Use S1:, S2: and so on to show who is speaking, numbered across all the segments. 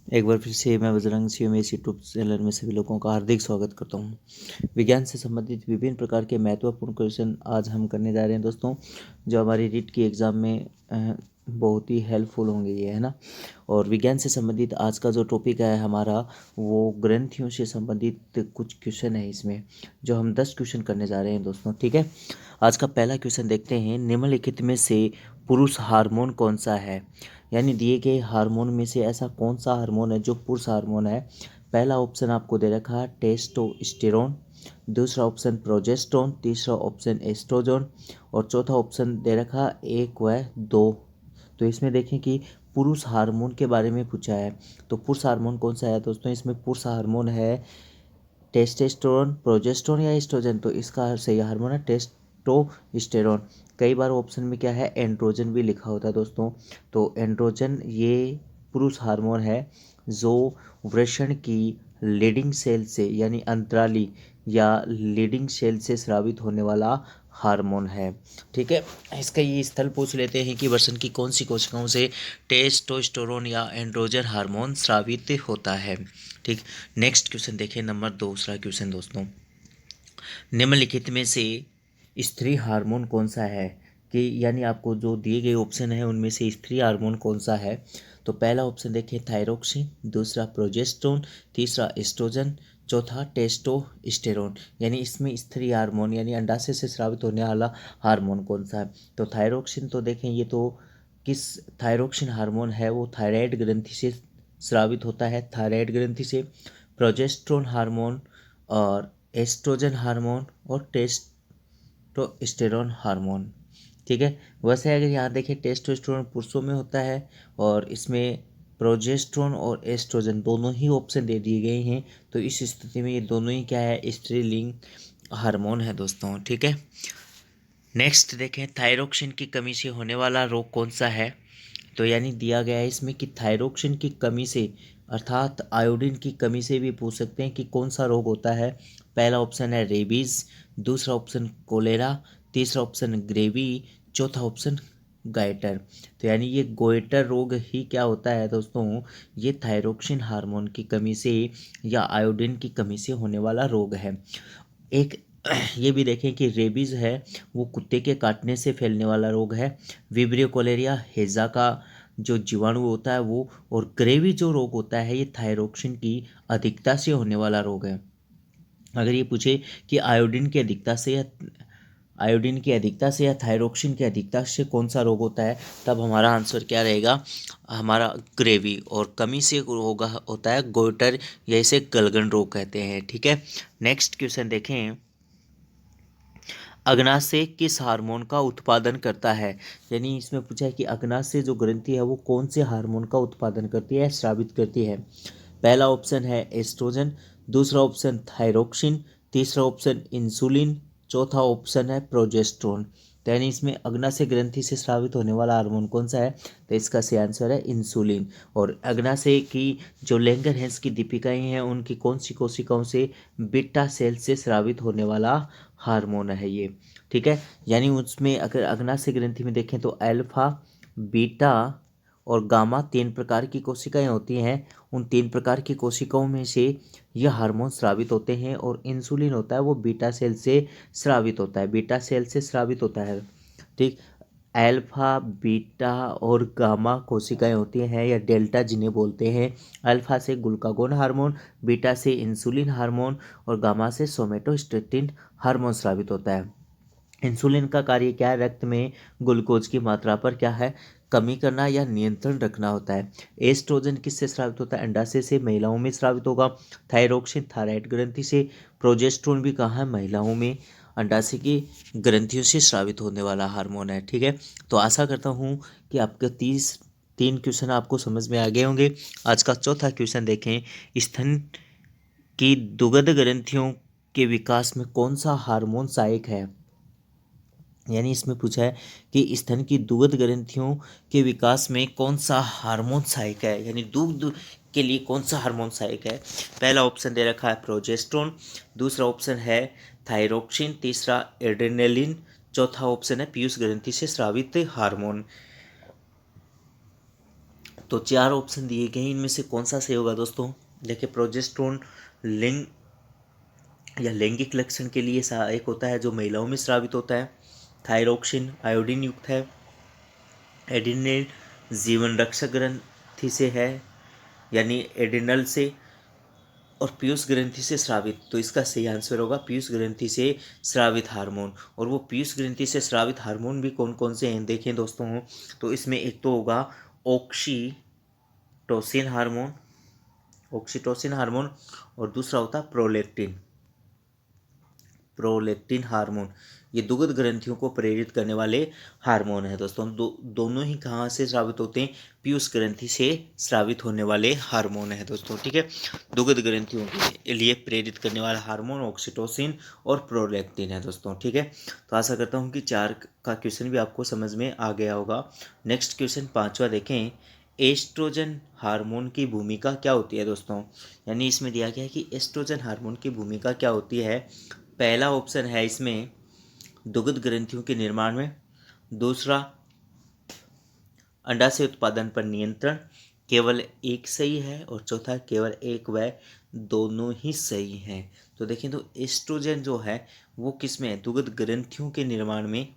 S1: एक बार फिर से मैं बजरंग सी में इस यूट्यूब चैनल में सभी लोगों का हार्दिक स्वागत करता हूँ। विज्ञान से संबंधित विभिन्न प्रकार के महत्वपूर्ण क्वेश्चन आज हम करने जा रहे हैं दोस्तों, जो हमारी रीट की एग्ज़ाम में बहुत ही हेल्पफुल होंगे ये, है ना। और विज्ञान से संबंधित आज का जो टॉपिक है हमारा, वो ग्रंथियों से संबंधित कुछ क्वेश्चन है इसमें, जो हम 10 क्वेश्चन करने जा रहे हैं दोस्तों, ठीक है। आज का पहला क्वेश्चन देखते हैं। निम्नलिखित में से पुरुष हार्मोन कौन सा है? यानी दिए गए हार्मोन में से ऐसा कौन सा हार्मोन है जो पुरुष हार्मोन है? पहला ऑप्शन आपको दे रखा है टेस्टोस्टेरोन, दूसरा ऑप्शन प्रोजेस्टेरोन, तीसरा ऑप्शन एस्ट्रोजन और चौथा ऑप्शन दे रखा एक व दो। तो इसमें देखें कि पुरुष हार्मोन के बारे में पूछा है, तो पुरुष हार्मोन कौन सा है दोस्तों? इसमें पुरुष हार्मोन है टेस्टोस्टेरोन, प्रोजेस्टेरोन या एस्ट्रोजन। तो इसका सही हार्मोन है टेस्टोस्टेरोन। कई बार ऑप्शन में क्या है, एंड्रोजन भी लिखा होता है दोस्तों। तो एंड्रोजन ये पुरुष हार्मोन है जो वृषण की लीडिंग सेल से यानी अंतराली या लीडिंग सेल से स्रावित होने वाला हार्मोन है, ठीक है। इसका ये स्थल पूछ लेते हैं कि वृषण की कौन सी कोशिकाओं से टेस्टोस्टेरोन या एंड्रोजन हार्मोन स्रावित होता है, ठीक। नेक्स्ट क्वेश्चन देखें, नंबर दूसरा क्वेश्चन दोस्तों। निम्नलिखित में से स्त्री हार्मोन कौन सा है? कि यानी आपको जो दिए गए ऑप्शन है उनमें से स्त्री हार्मोन कौन सा है? तो पहला ऑप्शन देखें थायरोक्सिन, दूसरा प्रोजेस्टेरोन, तीसरा एस्ट्रोजन, चौथा टेस्टोस्टेरोन। यानी इसमें स्त्री हार्मोन यानी अंडाशय से स्रावित होने वाला हार्मोन कौन सा है? तो थायरोक्सिन तो देखें, ये तो किस थायरोक्सिन हार्मोन है वो थायराइड ग्रंथि से स्रावित होता है, थायराइड ग्रंथि से। प्रोजेस्टेरोन हार्मोन और एस्ट्रोजन हार्मोन और टेस्टोस्टेरोन हार्मोन, ठीक है। वैसे अगर यहाँ देखें टेस्टोस्टेरोन पुरुषों में होता है और इसमें प्रोजेस्टेरोन और एस्ट्रोजन दोनों ही ऑप्शन दे दिए गए हैं। तो इस स्थिति में ये दोनों ही क्या है, स्त्रीलिंग हार्मोन है दोस्तों, ठीक है। नेक्स्ट देखें, थायरोक्सिन की कमी से होने वाला रोग कौन सा है? तो यानी दिया गया है इसमें कि थायरोक्सिन की कमी से अर्थात आयोडीन की कमी से भी पूछ सकते हैं कि कौन सा रोग होता है। पहला ऑप्शन है रेबीज, दूसरा ऑप्शन कोलेरा, तीसरा ऑप्शन ग्रेवी, चौथा ऑप्शन गाइटर। तो यानी ये गोइटर रोग ही क्या होता है दोस्तों, ये थायरोक्सिन हार्मोन की कमी से या आयोडीन की कमी से होने वाला रोग है। एक ये भी देखें कि रेबीज है वो कुत्ते के काटने से फैलने वाला रोग है। विब्रियो कोलेरिया हैजा का जो जीवाणु होता है वो, और ग्रेवी जो रोग होता है ये थायरोक्सिन की अधिकता से होने वाला रोग है। अगर ये पूछे कि आयोडीन की अधिकता से या थायरोक्सिन की अधिकता से कौन सा रोग होता है, तब हमारा आंसर क्या रहेगा, हमारा ग्रेवी। और कमी से होता है गोइटर या इसे गलगन रोग कहते हैं, ठीक है। नेक्स्ट क्वेश्चन देखें, अग्नाशय किस हार्मोन का उत्पादन करता है? यानी इसमें पूछा है कि अग्नाशय जो ग्रंथि है वो कौन से हार्मोन का उत्पादन करती है, स्रावित करती है। पहला ऑप्शन है एस्ट्रोजन, दूसरा ऑप्शन थायरोक्सिन, तीसरा ऑप्शन इंसुलिन, चौथा ऑप्शन है प्रोजेस्टेरोन। तो यानी इसमें अग्नाशय ग्रंथि से स्रावित होने वाला हार्मोन कौन सा है? तो इसका सही आंसर है इंसुलिन। और अग्नाशय की जो लैंगरहैंस की दीपिकाएं हैं उनकी कौन सी कोशिकाओं से? बीटा सेल से स्रावित होने वाला हार्मोन है ये, ठीक है। यानी उसमें अगर अग्नाशय ग्रंथि में देखें तो अल्फा, बीटा और गामा तीन प्रकार की कोशिकाएं होती हैं। उन तीन प्रकार की कोशिकाओं में से यह हार्मोन स्रावित होते हैं, और इंसुलिन होता है वो बीटा सेल से स्रावित होता है, बीटा सेल से स्रावित होता है, ठीक। अल्फा, बीटा और गामा कोशिकाएं होती हैं या डेल्टा जिन्हें बोलते हैं। अल्फा से ग्लूकागोन हार्मोन, बीटा से इंसुलिन हार्मोन और गामा से सोमेटोस्टेटिन हार्मोन स्रावित होता है। इंसुलिन का कार्य क्या है? रक्त में ग्लूकोज की मात्रा पर क्या है, कमी करना या नियंत्रण रखना होता है। एस्ट्रोजन किससे स्रावित होता है? अंडाशय से, महिलाओं में स्रावित होगा। थायरोक्सिन थायराइड ग्रंथि से। प्रोजेस्टेरोन भी कहाँ है? महिलाओं में अंडाशय की ग्रंथियों से स्रावित होने वाला हार्मोन है, ठीक है। तो आशा करता हूँ कि आपके 3 क्वेश्चन आपको समझ में आ गए होंगे। आज का चौथा क्वेश्चन देखें, स्तन की दुग्ध ग्रंथियों के विकास में कौन सा हार्मोन सहायक है? यानी इसमें पूछा है कि स्तन की दुग्ध ग्रंथियों के विकास में कौन सा हार्मोन सहायक है, यानी दुग्ध के लिए कौन सा हार्मोन सहायक है। पहला ऑप्शन दे रखा है प्रोजेस्टेरोन, दूसरा ऑप्शन है थायरोक्सिन, तीसरा एड्रेनलिन, चौथा ऑप्शन है पीयूष ग्रंथि से स्रावित हार्मोन। तो चार ऑप्शन दिए गए हैं, इनमें से कौन सा सही होगा दोस्तों? देखिए, प्रोजेस्टेरोन लिंग या लैंगिक लक्षण के लिए सहायक होता है जो महिलाओं में स्रावित होता है। थायरोक्सिन आयोडीन युक्त है। एड्रिनल जीवन रक्षक ग्रंथि से है, यानी एड्रिनल से, और पीयूष ग्रंथि से स्रावित। तो इसका सही आंसर होगा पीयूष ग्रंथि से स्रावित हार्मोन। और वो पीयूष ग्रंथि से स्रावित हार्मोन भी कौन कौन से हैं देखें दोस्तों, तो इसमें एक तो होगा ऑक्सीटोसिन हार्मोन, ऑक्सीटोसिन हार्मोन, और दूसरा होता है प्रोलेक्टिन, प्रोलेक्टिन हार्मोन। ये दुग्ध ग्रंथियों को प्रेरित करने वाले हार्मोन है दोस्तों। दोनों ही कहाँ से स्रावित होते हैं? पीयूष ग्रंथि से स्रावित होने वाले हार्मोन है दोस्तों, ठीक है। दुग्ध ग्रंथियों के लिए प्रेरित करने वाला हार्मोन ऑक्सीटोसिन और प्रोलेक्टिन है दोस्तों, ठीक है। तो आशा करता हूँ कि 4 का क्वेश्चन भी आपको समझ में आ गया होगा। नेक्स्ट क्वेश्चन 5वां देखें। एस्ट्रोजन हार्मोन की भूमिका क्या होती है दोस्तों? यानी इसमें दिया गया है कि एस्ट्रोजन हार्मोन की भूमिका क्या होती है। पहला ऑप्शन है इसमें दुग्ध ग्रंथियों के निर्माण में, दूसरा अंडाशय उत्पादन पर नियंत्रण, केवल एक सही है, और चौथा केवल एक व दोनों ही सही हैं। तो देखें, तो एस्ट्रोजन जो है वो किस में है? दुग्ध ग्रंथियों के निर्माण में,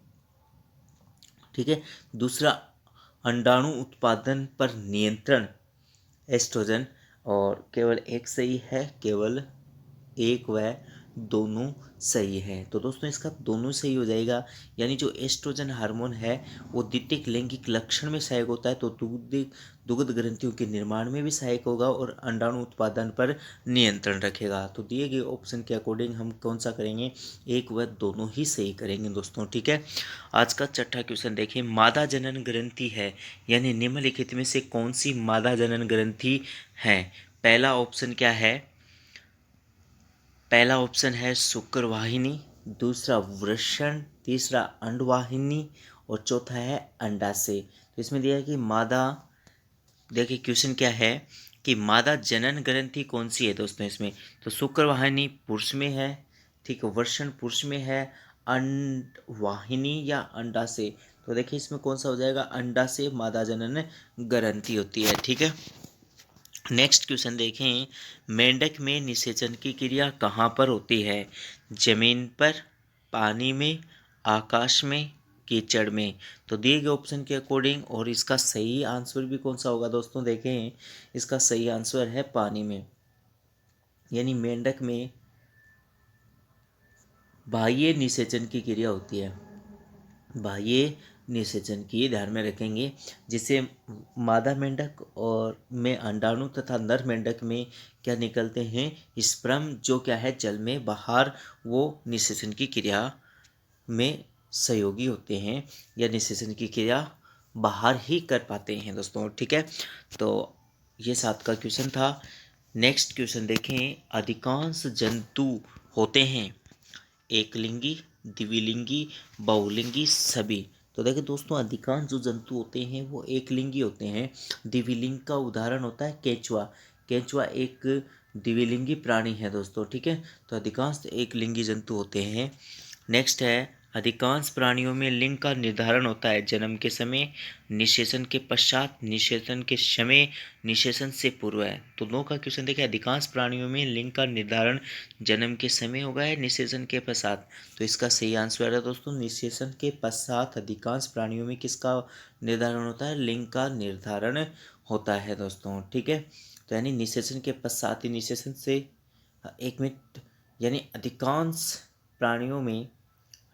S1: ठीक है। दूसरा अंडाणु उत्पादन पर नियंत्रण एस्ट्रोजन, और केवल एक सही है, केवल एक व दोनों सही है। तो दोस्तों इसका दोनों सही हो जाएगा, यानी जो एस्ट्रोजन हार्मोन है वो द्वितीयक लैंगिक लक्षण में सहायक होता है, तो दुग्ध ग्रंथियों के निर्माण में भी सहायक होगा और अंडाणु उत्पादन पर नियंत्रण रखेगा। तो दिए गए ऑप्शन के अकॉर्डिंग हम कौन सा करेंगे? एक व दोनों ही सही करेंगे दोस्तों, ठीक है। आज का छठा क्वेश्चन देखिए। मादा जनन ग्रंथि है, यानी निम्नलिखित में से कौन सी मादा जनन ग्रंथि है? पहला ऑप्शन क्या है? पहला ऑप्शन है शुक्रवाहिनी, दूसरा वृषण, तीसरा अंडवाहिनी, और चौथा है अंडाशय। तो इसमें दिया है कि मादा, देखिए क्वेश्चन क्या है कि मादा जनन ग्रंथि कौन सी है दोस्तों इसमें? तो शुक्रवाहिनी पुरुष में है, ठीक है, वृषण पुरुष में है, अंडवाहिनी या अंडाशय। तो देखिए इसमें कौन सा हो जाएगा? अंडाशय मादा जनन ग्रंथि होती है, ठीक है। नेक्स्ट क्वेश्चन देखें। मेंढक में निषेचन की क्रिया कहाँ पर होती है? जमीन पर, पानी में, आकाश में, कीचड़ में? तो दिए गए ऑप्शन के अकॉर्डिंग, और इसका सही आंसर भी कौन सा होगा दोस्तों? देखें, इसका सही आंसर है पानी में। यानी मेंढक में बाह्य निषेचन की क्रिया होती है, बाह्य निषेचन की ध्यान में रखेंगे, जिससे मादा मेंढक और में अंडाणु तथा नर मेंढक में क्या निकलते हैं? स्पर्म, जो क्या है जल में बाहर वो निषेचन की क्रिया में सहयोगी होते हैं, या निषेचन की क्रिया बाहर ही कर पाते हैं दोस्तों, ठीक है। तो ये 7 का क्वेश्चन था। नेक्स्ट क्वेश्चन देखें। अधिकांश जंतु होते हैं एकलिंगी, द्विलिंगी, बहुलिंगी, सभी। तो देखिए दोस्तों, अधिकांश जो जंतु होते हैं वो एकलिंगी होते हैं। द्विलिंग का उदाहरण होता है केंचुआ। केंचुआ एक द्विलिंगी प्राणी है दोस्तों, ठीक है। तो अधिकांश एकलिंगी जंतु होते हैं। नेक्स्ट है, अधिकांश प्राणियों में लिंग का निर्धारण होता है जन्म के समय, निषेचन के पश्चात, निषेचन के समय, निषेचन से पूर्व है। तो 9 का क्वेश्चन देखिए। अधिकांश प्राणियों में लिंग का निर्धारण जन्म के समय होगा है, निषेचन के पश्चात? तो इसका सही आंसर है दोस्तों निषेचन के पश्चात अधिकांश प्राणियों में किसका निर्धारण होता है? लिंग का निर्धारण होता है दोस्तों, ठीक है। तो यानी निषेचन के पश्चात ही निषेचन से, एक मिनट, यानी अधिकांश प्राणियों में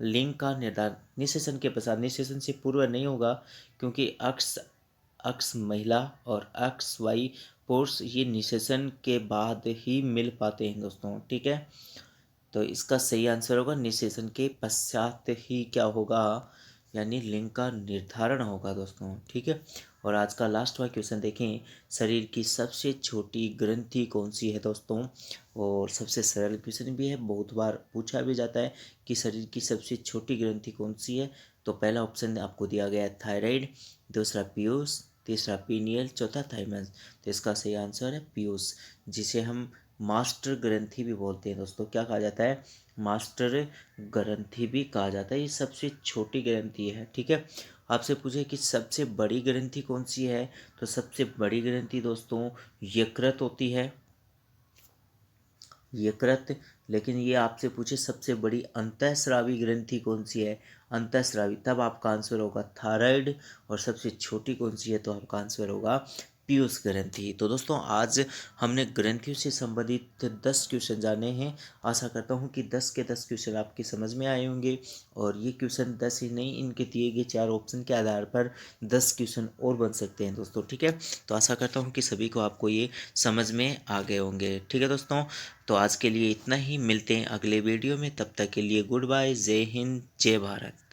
S1: लिंग का निर्धारण निषेचन के पश्चात, निषेचन से पूर्व नहीं होगा, क्योंकि अक्स अक्स महिला और अक्स वाई पुरुष ये निषेचन के बाद ही मिल पाते हैं दोस्तों, ठीक है। तो इसका सही आंसर होगा निषेचन के पश्चात ही क्या होगा? यानी लिंग का निर्धारण होगा दोस्तों, ठीक है। और आज का लास्ट वाला क्वेश्चन देखें। शरीर की सबसे छोटी ग्रंथि कौन सी है दोस्तों? और सबसे सरल क्वेश्चन भी है, बहुत बार पूछा भी जाता है कि शरीर की सबसे छोटी ग्रंथि कौन सी है। तो पहला ऑप्शन आपको दिया गया है थायराइड, दूसरा पीयूष, तीसरा पीनियल, चौथा थाइमस। तो इसका सही आंसर है पीयूष, जिसे हम मास्टर ग्रंथि भी बोलते हैं दोस्तों। क्या कहा जाता है? मास्टर ग्रंथि भी कहा जाता है। ये सबसे छोटी ग्रंथि है, ठीक है। आपसे पूछे कि सबसे बड़ी ग्रंथि कौन सी है, तो सबसे बड़ी ग्रंथि दोस्तों यकृत होती है, यकृत। लेकिन ये आपसे पूछे सबसे बड़ी अंतःस्रावी ग्रंथि कौन सी है, अंतःस्रावी, तब आपका आंसर होगा थायराइड। और सबसे छोटी कौन सी है, तो आपका आंसर होगा पीयूष ग्रंथि। तो दोस्तों आज हमने ग्रंथियों से संबंधित 10 क्वेश्चन जाने हैं। आशा करता हूँ कि 10 के 10 क्वेश्चन आपके समझ में आए होंगे। और ये क्वेश्चन 10 ही नहीं, इनके दिए गए 4 ऑप्शन के आधार पर 10 क्वेश्चन और बन सकते हैं दोस्तों, ठीक है। तो आशा करता हूँ कि सभी को आपको ये समझ में आ गए होंगे, ठीक है दोस्तों। तो आज के लिए इतना ही, मिलते हैं अगले वीडियो में, तब तक के लिए गुड बाय, जय हिंद, जय भारत।